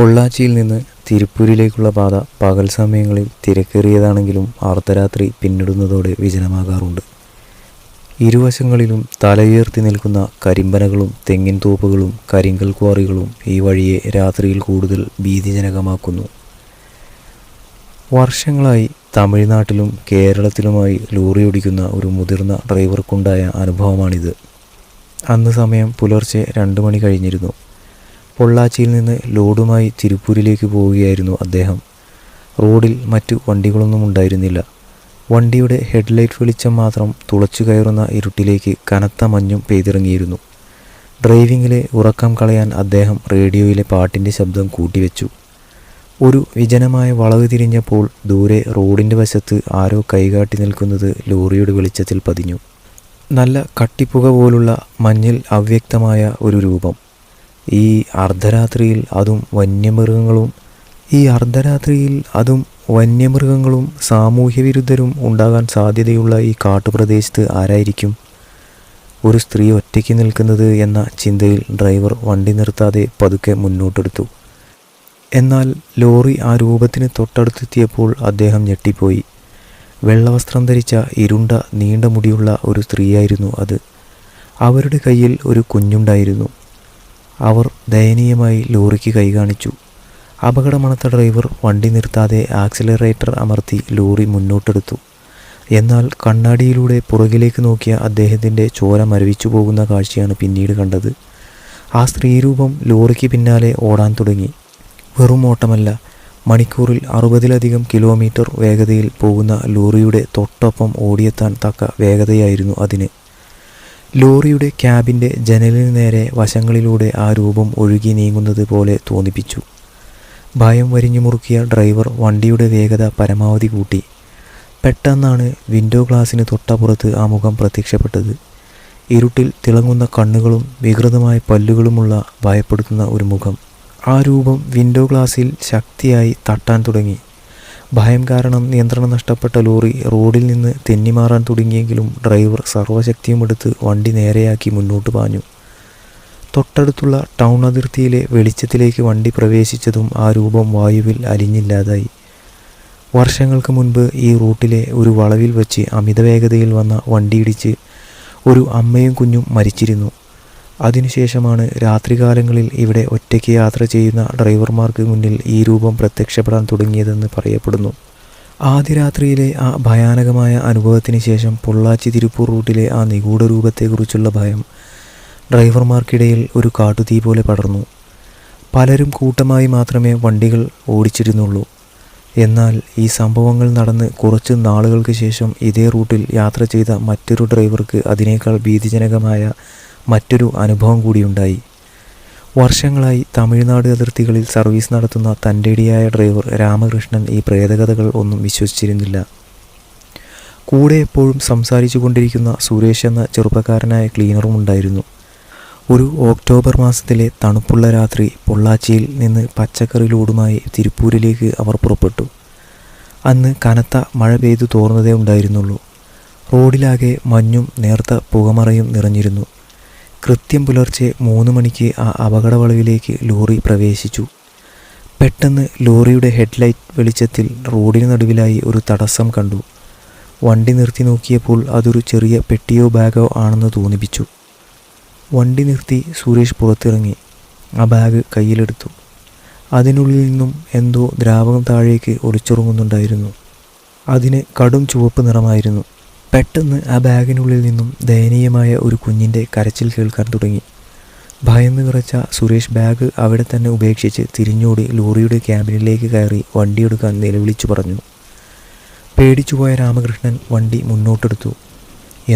പൊള്ളാച്ചിയിൽ നിന്ന് തിരുപ്പൂരിലേക്കുള്ള പാത പകൽ സമയങ്ങളിൽ തിരക്കേറിയതാണെങ്കിലും അർദ്ധരാത്രി പിന്നിടുന്നതോടെ വിജനമാകാറുണ്ട്. ഇരുവശങ്ങളിലും തലയുയർത്തി നിൽക്കുന്ന കരിമ്പനകളും തെങ്ങിൻ തോപ്പുകളും കരിങ്കൽ ക്വാറികളും ഈ വഴിയെ രാത്രിയിൽ കൂടുതൽ ഭീതിജനകമാക്കുന്നു. വർഷങ്ങളായി തമിഴ്നാട്ടിലും കേരളത്തിലുമായി ലോറി ഓടിക്കുന്ന ഒരു മുതിർന്ന ഡ്രൈവർക്കുണ്ടായ അനുഭവമാണിത്. അന്ന് സമയം പുലർച്ചെ 2 മണി കഴിഞ്ഞിരുന്നു. പൊള്ളാച്ചിയിൽ നിന്ന് ലോഡുമായി തിരുപ്പൂരിലേക്ക് പോവുകയായിരുന്നു അദ്ദേഹം. റോഡിൽ മറ്റു വണ്ടികളൊന്നും ഉണ്ടായിരുന്നില്ല. വണ്ടിയുടെ ഹെഡ്ലൈറ്റ് വെളിച്ചം മാത്രം തുളച്ചു കയറുന്ന ഇരുട്ടിലേക്ക് കനത്ത മഞ്ഞും പെയ്തിറങ്ങിയിരുന്നു. ഡ്രൈവിങ്ങിലെ ഉറക്കം കളയാൻ അദ്ദേഹം റേഡിയോയിലെ പാട്ടിൻ്റെ ശബ്ദം കൂട്ടിവെച്ചു. ഒരു വിജനമായ വളവ് തിരിഞ്ഞപ്പോൾ ദൂരെ റോഡിൻ്റെ വശത്ത് ആരോ കൈകാട്ടി നിൽക്കുന്നത് ലോറിയുടെ വെളിച്ചത്തിൽ പതിഞ്ഞു. നല്ല കട്ടിപ്പുക പോലുള്ള മഞ്ഞിൽ അവ്യക്തമായ ഒരു രൂപം. ഈ അർദ്ധരാത്രിയിൽ അതും വന്യമൃഗങ്ങളും സാമൂഹ്യവിരുദ്ധരും ഉണ്ടാകാൻ സാധ്യതയുള്ള ഈ കാട്ടുപ്രദേശത്ത് ആരായിരിക്കും ഒരു സ്ത്രീ ഒറ്റയ്ക്ക് നിൽക്കുന്നത് എന്ന ചിന്തയിൽ ഡ്രൈവർ വണ്ടി നിർത്താതെ പതുക്കെ മുന്നോട്ടെടുത്തു. എന്നാൽ ലോറി ആ രൂപത്തിന് തൊട്ടടുത്തെത്തിയപ്പോൾ അദ്ദേഹം ഞെട്ടിപ്പോയി. വെള്ളവസ്ത്രം ധരിച്ച ഇരുണ്ട നീണ്ട മുടിയുള്ള ഒരു സ്ത്രീയായിരുന്നു അത്. അവരുടെ കയ്യിൽ ഒരു കുഞ്ഞുണ്ടായിരുന്നു. അവർ ദയനീയമായി ലോറിക്ക് കൈ കാണിച്ചു. അപകടമണത്ത ഡ്രൈവർ വണ്ടി നിർത്താതെ ആക്സിലറേറ്റർ അമർത്തി ലോറി മുന്നോട്ടെടുത്തു. എന്നാൽ കണ്ണാടിയിലൂടെ പുറകിലേക്ക് നോക്കിയ അദ്ദേഹത്തിൻ്റെ ചോര മരവിച്ചു പോകുന്ന കാഴ്ചയാണ് പിന്നീട് കണ്ടത്. ആ സ്ത്രീരൂപം ലോറിക്ക് പിന്നാലെ ഓടാൻ തുടങ്ങി. വെറും ഓട്ടമല്ല, മണിക്കൂറിൽ 60-ലധികം കിലോമീറ്റർ വേഗതയിൽ പോകുന്ന ലോറിയുടെ തൊട്ടൊപ്പം ഓടിയെത്താൻ തക്ക വേഗതയായിരുന്നു അതിന്. ലോറിയുടെ ക്യാബിൻ്റെ ജനലിന് നേരെ വശങ്ങളിലൂടെ ആ രൂപം ഒഴുകി നീങ്ങുന്നത് പോലെ തോന്നിപ്പിച്ചു. ഭയം വരിഞ്ഞു മുറുക്കിയ ഡ്രൈവർ വണ്ടിയുടെ വേഗത പരമാവധി കൂട്ടി. പെട്ടെന്നാണ് വിൻഡോ ഗ്ലാസിന് തൊട്ടപ്പുറത്ത് ആ മുഖം പ്രത്യക്ഷപ്പെട്ടത്. ഇരുട്ടിൽ തിളങ്ങുന്ന കണ്ണുകളും വികൃതമായ പല്ലുകളുമുള്ള ഭയപ്പെടുത്തുന്ന ഒരു മുഖം. ആ രൂപം വിൻഡോ ഗ്ലാസിൽ ശക്തിയായി തട്ടാൻ തുടങ്ങി. ഭയം കാരണം നിയന്ത്രണം നഷ്ടപ്പെട്ട ലോറി റോഡിൽ നിന്ന് തെന്നിമാറാൻ തുടങ്ങിയെങ്കിലും ഡ്രൈവർ സർവ്വശക്തിയുമെടുത്ത് വണ്ടി നേരെയാക്കി മുന്നോട്ട് പാഞ്ഞു. തൊട്ടടുത്തുള്ള ടൗൺ അതിർത്തിയിലെ വെളിച്ചത്തിലേക്ക് വണ്ടി പ്രവേശിച്ചതും ആ രൂപം വായുവിൽ അലിഞ്ഞില്ലാതായി. വർഷങ്ങൾക്ക് മുൻപ് ഈ റൂട്ടിലെ ഒരു വളവിൽ വച്ച് അമിതവേഗതയിൽ വന്ന വണ്ടിയിടിച്ച് ഒരു അമ്മയും കുഞ്ഞും മരിച്ചിരുന്നു. അതിനുശേഷമാണ് രാത്രികാലങ്ങളിൽ ഇവിടെ ഒറ്റയ്ക്ക് യാത്ര ചെയ്യുന്ന ഡ്രൈവർമാർക്ക് മുന്നിൽ ഈ രൂപം പ്രത്യക്ഷപ്പെടാൻ തുടങ്ങിയതെന്ന് പറയപ്പെടുന്നു. ആദ്യ രാത്രിയിലെ ആ ഭയാനകമായ അനുഭവത്തിന് ശേഷം പൊള്ളാച്ചി തിരുപ്പൂർ റൂട്ടിലെ ആ നിഗൂഢ രൂപത്തെക്കുറിച്ചുള്ള ഭയം ഡ്രൈവർമാർക്കിടയിൽ ഒരു കാട്ടുതീ പോലെ പടർന്നു. പലരും കൂട്ടമായി മാത്രമേ വണ്ടികൾ ഓടിച്ചിരുന്നുള്ളൂ. എന്നാൽ ഈ സംഭവങ്ങൾ നടന്ന് കുറച്ച് നാളുകൾക്ക് ശേഷം ഇതേ റൂട്ടിൽ യാത്ര ചെയ്ത മറ്റൊരു ഡ്രൈവർക്ക് അതിനേക്കാൾ ഭീതിജനകമായ മറ്റൊരു അനുഭവം കൂടിയുണ്ടായി. വർഷങ്ങളായി തമിഴ്നാട് അതിർത്തികളിൽ സർവീസ് നടത്തുന്ന തൻ്റെടിയായ ഡ്രൈവർ രാമകൃഷ്ണൻ ഈ പ്രേതകഥകൾ ഒന്നും വിശ്വസിച്ചിരുന്നില്ല. കൂടെ എപ്പോഴും സംസാരിച്ചു കൊണ്ടിരിക്കുന്ന സുരേഷ് എന്ന ചെറുപ്പക്കാരനായ ക്ലീനറും ഉണ്ടായിരുന്നു. ഒരു ഒക്ടോബർ മാസത്തിലെ തണുപ്പുള്ള രാത്രി പൊള്ളാച്ചിയിൽ നിന്ന് പച്ചക്കറി ലോഡുമായി തിരുപ്പൂരിലേക്ക് അവർ പുറപ്പെട്ടു. അന്ന് കനത്ത മഴ പെയ്തു തോർന്നതേ ഉണ്ടായിരുന്നുള്ളൂ. റോഡിലാകെ മഞ്ഞും നേർത്ത പുകമറയും നിറഞ്ഞിരുന്നു. കൃത്യം പുലർച്ചെ 3 മണിക്ക് ആ അപകട വളവിലേക്ക് ലോറി പ്രവേശിച്ചു. പെട്ടെന്ന് ലോറിയുടെ ഹെഡ്ലൈറ്റ് വെളിച്ചത്തിൽ റോഡിന് നടുവിലായി ഒരു തടസ്സം കണ്ടു. വണ്ടി നിർത്തി നോക്കിയപ്പോൾ അതൊരു ചെറിയ പെട്ടിയോ ബാഗോ ആണെന്ന് തോന്നിപ്പിച്ചു. വണ്ടി നിർത്തി സുരേഷ് പുറത്തിറങ്ങി. ആ ബാഗ് കയ്യിലെടുത്തു. അതിനുള്ളിൽ നിന്നും എന്തോ ദ്രാവകം താഴേക്ക് ഒലിച്ചിറങ്ങുന്നുണ്ടായിരുന്നു. അതിന് കടും ചുവപ്പ് നിറമായിരുന്നു. പെട്ടെന്ന് ആ ബാഗിനുള്ളിൽ നിന്നും ദയനീയമായ ഒരു കുഞ്ഞിൻ്റെ കരച്ചിൽ കേൾക്കാൻ തുടങ്ങി. ഭയന്ന് വിറച്ച സുരേഷ് ബാഗ് അവിടെ തന്നെ ഉപേക്ഷിച്ച് തിരിഞ്ഞോടി ലോറിയുടെ ക്യാബിനിലേക്ക് കയറി വണ്ടിയെടുക്കാൻ നിലവിളിച്ചു പറഞ്ഞു. പേടിച്ചുപോയ രാമകൃഷ്ണൻ വണ്ടി മുന്നോട്ടെടുത്തു.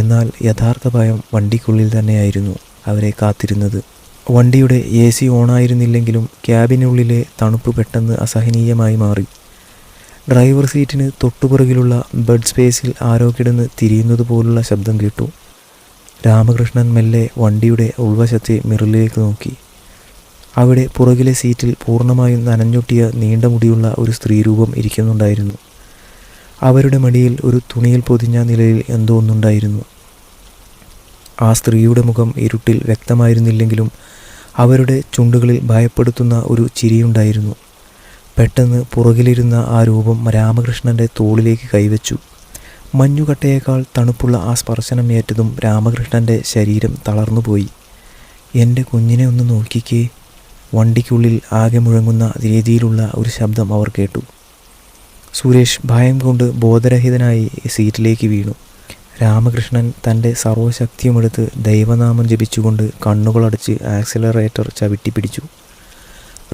എന്നാൽ യഥാർത്ഥ ഭയം വണ്ടിക്കുള്ളിൽ തന്നെയായിരുന്നു അവരെ കാത്തിരുന്നത്. വണ്ടിയുടെ AC ഓണായിരുന്നില്ലെങ്കിലും ക്യാബിനുള്ളിലെ തണുപ്പ് പെട്ടെന്ന് അസഹനീയമായി മാറി. ഡ്രൈവർ സീറ്റിന് തൊട്ടുപുറകിലുള്ള ബെഡ് സ്പേസിൽ ആരോ കിടന്ന് തിരിയുന്നത് പോലുള്ള ശബ്ദം കേട്ടു. രാമകൃഷ്ണൻ മെല്ലെ വണ്ടിയുടെ ഉൾവശത്തെ മിററിലേക്ക് നോക്കി. അവിടെ പുറകിലെ സീറ്റിൽ പൂർണ്ണമായും നനഞ്ഞൊട്ടിയ നീണ്ട മുടിയുള്ള ഒരു സ്ത്രീരൂപം ഇരിക്കുന്നുണ്ടായിരുന്നു. അവരുടെ മടിയിൽ ഒരു തുണിയിൽ പൊതിഞ്ഞ നിലയിൽ എന്തോ ഒന്നുണ്ടായിരുന്നു. ആ സ്ത്രീയുടെ മുഖം ഇരുട്ടിൽ വ്യക്തമായിരുന്നില്ലെങ്കിലും അവരുടെ ചുണ്ടുകളിൽ ഭയപ്പെടുത്തുന്ന ഒരു ചിരിയുണ്ടായിരുന്നു. പെട്ടെന്ന് പുറകിലിരുന്ന ആ രൂപം രാമകൃഷ്ണൻ്റെ തോളിലേക്ക് കൈവച്ചു. മഞ്ഞുകട്ടയേക്കാൾ തണുപ്പുള്ള ആ സ്പർശനം ഏറ്റതും രാമകൃഷ്ണൻ്റെ ശരീരം തളർന്നുപോയി. എൻ്റെ കുഞ്ഞിനെ ഒന്ന് നോക്കിക്കേ. വണ്ടിക്കുള്ളിൽ ആകെ മുഴങ്ങുന്ന രീതിയിലുള്ള ഒരു ശബ്ദം അവർ കേട്ടു. സുരേഷ് ഭയം കൊണ്ട് ബോധരഹിതനായി സീറ്റിലേക്ക് വീണു. രാമകൃഷ്ണൻ തൻ്റെ സർവ്വശക്തിയുമെടുത്ത് ദൈവനാമം ജപിച്ചുകൊണ്ട് കണ്ണുകളടച്ച് ആക്സിലറേറ്റർ ചവിട്ടിപ്പിടിച്ചു.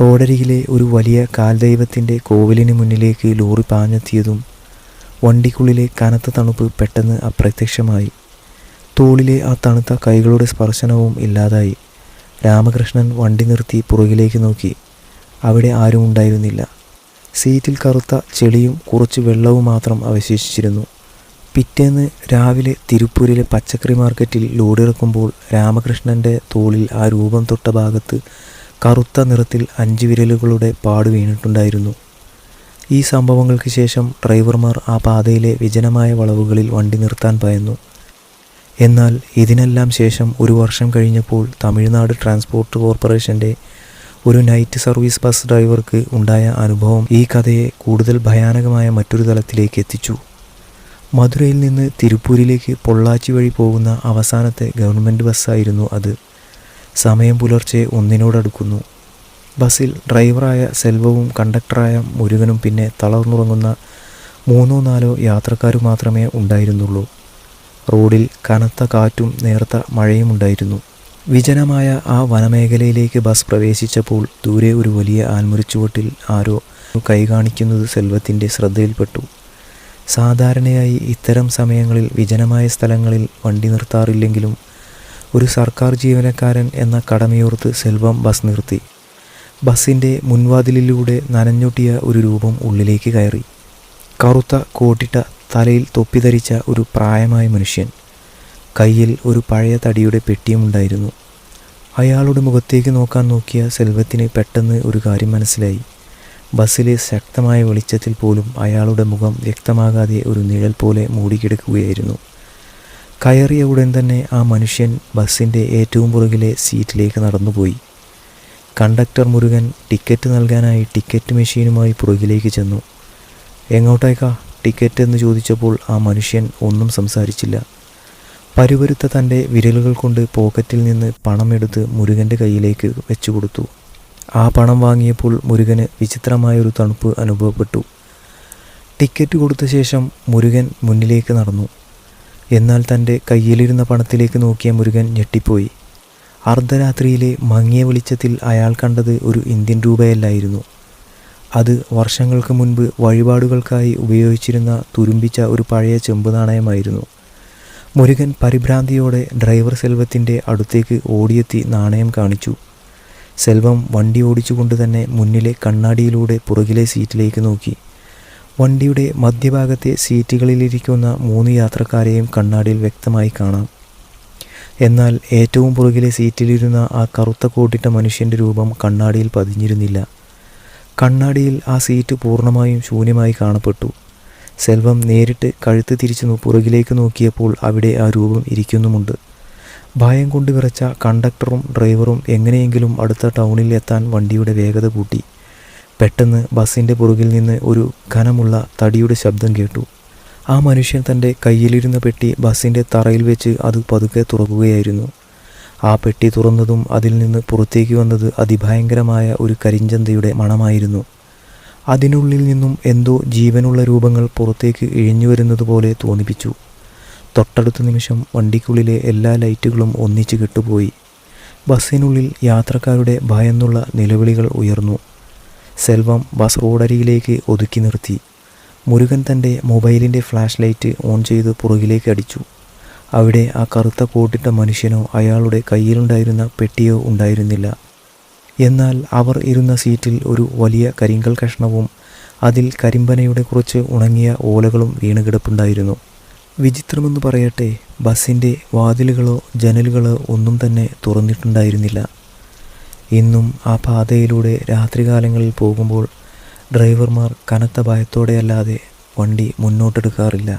റോഡരികിലെ ഒരു വലിയ കാൽദൈവത്തിൻ്റെ കോവിലിന് മുന്നിലേക്ക് ലോറി പാഞ്ഞെത്തിയതും വണ്ടിക്കുള്ളിലെ കനത്ത തണുപ്പ് പെട്ടെന്ന് അപ്രത്യക്ഷമായി. തോളിലെ ആ തണുത്ത കൈകളുടെ സ്പർശനവും ഇല്ലാതായി. രാമകൃഷ്ണൻ വണ്ടി നിർത്തി പുറകിലേക്ക് നോക്കി. അവിടെ ആരും ഉണ്ടായിരുന്നില്ല. സീറ്റിൽ കറുത്ത ചെളിയും കുറച്ച് വെള്ളവും മാത്രം അവശേഷിച്ചിരുന്നു. പിറ്റേന്ന് രാവിലെ തിരുപ്പൂരിലെ പച്ചക്കറി മാർക്കറ്റിൽ ലോഡിറക്കുമ്പോൾ രാമകൃഷ്ണൻ്റെ തോളിൽ ആ രൂപം തൊട്ട ഭാഗത്ത് കറുത്ത നിറത്തിൽ 5 വിരലുകളുടെ പാട് വീണിട്ടുണ്ടായിരുന്നു. ഈ സംഭവങ്ങൾക്ക് ശേഷം ഡ്രൈവർമാർ ആ പാതയിലെ വിജനമായ വളവുകളിൽ വണ്ടി നിർത്താൻ ഭയന്നു. എന്നാൽ ഇതിനെല്ലാം ശേഷം 1 വർഷം കഴിഞ്ഞപ്പോൾ തമിഴ്നാട് ട്രാൻസ്പോർട്ട് കോർപ്പറേഷൻ്റെ ഒരു നൈറ്റ് സർവീസ് ബസ് ഡ്രൈവർക്ക് ഉണ്ടായ അനുഭവം ഈ കഥയെ കൂടുതൽ ഭയാനകമായ മറ്റൊരു തലത്തിലേക്ക് എത്തിച്ചു. മധുരയിൽ നിന്ന് തിരുപ്പൂരിലേക്ക് പൊള്ളാച്ചി വഴി പോകുന്ന അവസാനത്തെ ഗവൺമെൻറ് ബസ്സായിരുന്നു അത്. സമയം പുലർച്ചെ 1 ബസ്സിൽ ഡ്രൈവറായ സെൽവവും കണ്ടക്ടറായ മുരുകനും പിന്നെ തളർന്നുറങ്ങുന്ന 3-4 യാത്രക്കാരും മാത്രമേ ഉണ്ടായിരുന്നുള്ളൂ. റോഡിൽ കനത്ത കാറ്റും നേർത്ത മഴയും ഉണ്ടായിരുന്നു. വിജനമായ ആ വനമേഖലയിലേക്ക് ബസ് പ്രവേശിച്ചപ്പോൾ ദൂരെ ഒരു വലിയ ആൽമരച്ചുവട്ടിൽ ആരോ കൈ കാണിക്കുന്നത് സെൽവത്തിൻ്റെ ശ്രദ്ധയിൽപ്പെട്ടു. സാധാരണയായി ഇത്തരം സമയങ്ങളിൽ വിജനമായ സ്ഥലങ്ങളിൽ വണ്ടി നിർത്താറില്ലെങ്കിലും ഒരു സർക്കാർ ജീവനക്കാരൻ എന്ന കടമയോർത്ത് സെൽവം ബസ് നിർത്തി. ബസ്സിൻ്റെ മുൻവാതിലിലൂടെ നനഞ്ഞൊട്ടിയ ഒരു രൂപം ഉള്ളിലേക്ക് കയറി. കറുത്ത കോട്ടിട്ട, തലയിൽ തൊപ്പി ധരിച്ച ഒരു പ്രായമായ മനുഷ്യൻ. കയ്യിൽ ഒരു പഴയ തടിയുടെ പെട്ടിയുമുണ്ടായിരുന്നു. അയാളുടെ മുഖത്തേക്ക് നോക്കിയ സെൽവത്തിന് പെട്ടെന്ന് ഒരു കാര്യം മനസ്സിലായി. ബസ്സിലെ ശക്തമായ വെളിച്ചത്തിൽ പോലും അയാളുടെ മുഖം വ്യക്തമാകാതെ ഒരു നിഴൽ പോലെ മൂടിക്കിടക്കുകയായിരുന്നു. കയറിയ ഉടൻ തന്നെ ആ മനുഷ്യൻ ബസ്സിൻ്റെ ഏറ്റവും പുറകിലെ സീറ്റിലേക്ക് നടന്നുപോയി. കണ്ടക്ടർ മുരുകൻ ടിക്കറ്റ് നൽകാനായി ടിക്കറ്റ് മെഷീനുമായി പുറകിലേക്ക് ചെന്നു. എങ്ങോട്ടേക്കാ ടിക്കറ്റ് എന്ന് ചോദിച്ചപ്പോൾ ആ മനുഷ്യൻ ഒന്നും സംസാരിച്ചില്ല. പരുപരുത്ത തൻ്റെ വിരലുകൾ കൊണ്ട് പോക്കറ്റിൽ നിന്ന് പണമെടുത്ത് മുരുകൻ്റെ കയ്യിലേക്ക് വെച്ചു കൊടുത്തു. ആ പണം വാങ്ങിയപ്പോൾ മുരുകന് വിചിത്രമായൊരു തണുപ്പ് അനുഭവപ്പെട്ടു. ടിക്കറ്റ് കൊടുത്ത ശേഷം മുരുകൻ മുന്നിലേക്ക് നടന്നു. എന്നാൽ തൻ്റെ കയ്യിലിരുന്ന പണത്തിലേക്ക് നോക്കിയ മുരുകൻ ഞെട്ടിപ്പോയി. അർദ്ധരാത്രിയിലെ മങ്ങിയ വെളിച്ചത്തിൽ അയാൾ കണ്ടത് ഒരു ഇന്ത്യൻ രൂപയല്ലായിരുന്നു. അത് വർഷങ്ങൾക്ക് മുൻപ് വഴിപാടുകൾക്കായി ഉപയോഗിച്ചിരുന്ന തുരുമ്പിച്ച ഒരു പഴയ ചെമ്പ് നാണയമായിരുന്നു. മുരുകൻ പരിഭ്രാന്തിയോടെ ഡ്രൈവർ സെൽവത്തിൻ്റെ അടുത്തേക്ക് ഓടിയെത്തി നാണയം കാണിച്ചു. സെൽവം വണ്ടി ഓടിച്ചുകൊണ്ട് തന്നെ മുന്നിലെ കണ്ണാടിയിലൂടെ പുറകിലെ സീറ്റിലേക്ക് നോക്കി. വണ്ടിയുടെ മധ്യഭാഗത്തെ സീറ്റുകളിലിരിക്കുന്ന 3 യാത്രക്കാരെയും കണ്ണാടിയിൽ വ്യക്തമായി കാണാം. എന്നാൽ ഏറ്റവും പുറകിലെ സീറ്റിലിരുന്ന ആ കറുത്ത കോട്ടിട്ട മനുഷ്യൻ്റെ രൂപം കണ്ണാടിയിൽ പതിഞ്ഞിരുന്നില്ല. കണ്ണാടിയിൽ ആ സീറ്റ് പൂർണ്ണമായും ശൂന്യമായി കാണപ്പെട്ടു. സെൽവം നേരിട്ട് കഴുത്ത് തിരിച്ചു പുറകിലേക്ക് നോക്കിയപ്പോൾ അവിടെ ആ രൂപം ഇരിക്കുന്നുമുണ്ട്. ഭയം കൊണ്ട് വിറച്ച കണ്ടക്ടറും ഡ്രൈവറും എങ്ങനെയെങ്കിലും അടുത്ത ടൗണിൽ എത്താൻ വണ്ടിയുടെ വേഗത കൂട്ടി. പെട്ടെന്ന് ബസ്സിൻ്റെ പുറകിൽ നിന്ന് ഒരു ഘനമുള്ള തടിയുടെ ശബ്ദം കേട്ടു. ആ മനുഷ്യൻ തൻ്റെ കയ്യിലിരുന്ന പെട്ടി ബസ്സിൻ്റെ തറയിൽ വെച്ച് അത് പതുക്കെ തുറക്കുകയായിരുന്നു. ആ പെട്ടി തുറന്നതും അതിൽ നിന്ന് പുറത്തേക്ക് വന്നത് അതിഭയങ്കരമായ ഒരു കരിഞ്ചന്തയുടെ മണമായിരുന്നു. അതിനുള്ളിൽ നിന്നും എന്തോ ജീവനുള്ള രൂപങ്ങൾ പുറത്തേക്ക് ഇഴഞ്ഞു വരുന്നത് പോലെ തോന്നിപ്പിച്ചു. തൊട്ടടുത്ത നിമിഷം വണ്ടിക്കുള്ളിലെ എല്ലാ ലൈറ്റുകളും ഒന്നിച്ച് കെട്ടുപോയി. ബസ്സിനുള്ളിൽ യാത്രക്കാരുടെ ഭയന്നുള്ള നിലവിളികൾ ഉയർന്നു. സെൽവം ബസ് റോഡരികിലേക്ക് ഒതുക്കി നിർത്തി. മുരുകൻ തൻ്റെ മൊബൈലിൻ്റെ ഫ്ലാഷ് ലൈറ്റ് ഓൺ ചെയ്ത് പുറകിലേക്ക് അടിച്ചു. അവിടെ ആ കറുത്ത കോട്ടിട്ട മനുഷ്യനോ അയാളുടെ കയ്യിലുണ്ടായിരുന്ന പെട്ടിയോ ഉണ്ടായിരുന്നില്ല. എന്നാൽ അവർ ഇരുന്ന സീറ്റിൽ ഒരു വലിയ കരിങ്കൽ കഷ്ണവും അതിൽ കരിമ്പനയുടെ കുറച്ച് ഉണങ്ങിയ ഓലകളും വീണുകിടപ്പുണ്ടായിരുന്നു. വിചിത്രമെന്ന് പറയട്ടെ, ബസ്സിൻ്റെ വാതിലുകളോ ജനലുകളോ ഒന്നും തന്നെ തുറന്നിട്ടുണ്ടായിരുന്നില്ല. ഇന്നും ആ പാതയിലൂടെ രാത്രികാലങ്ങളിൽ പോകുമ്പോൾ ഡ്രൈവർമാർ കനത്ത ഭയത്തോടെയല്ലാതെ വണ്ടി മുന്നോട്ടെടുക്കാറില്ല.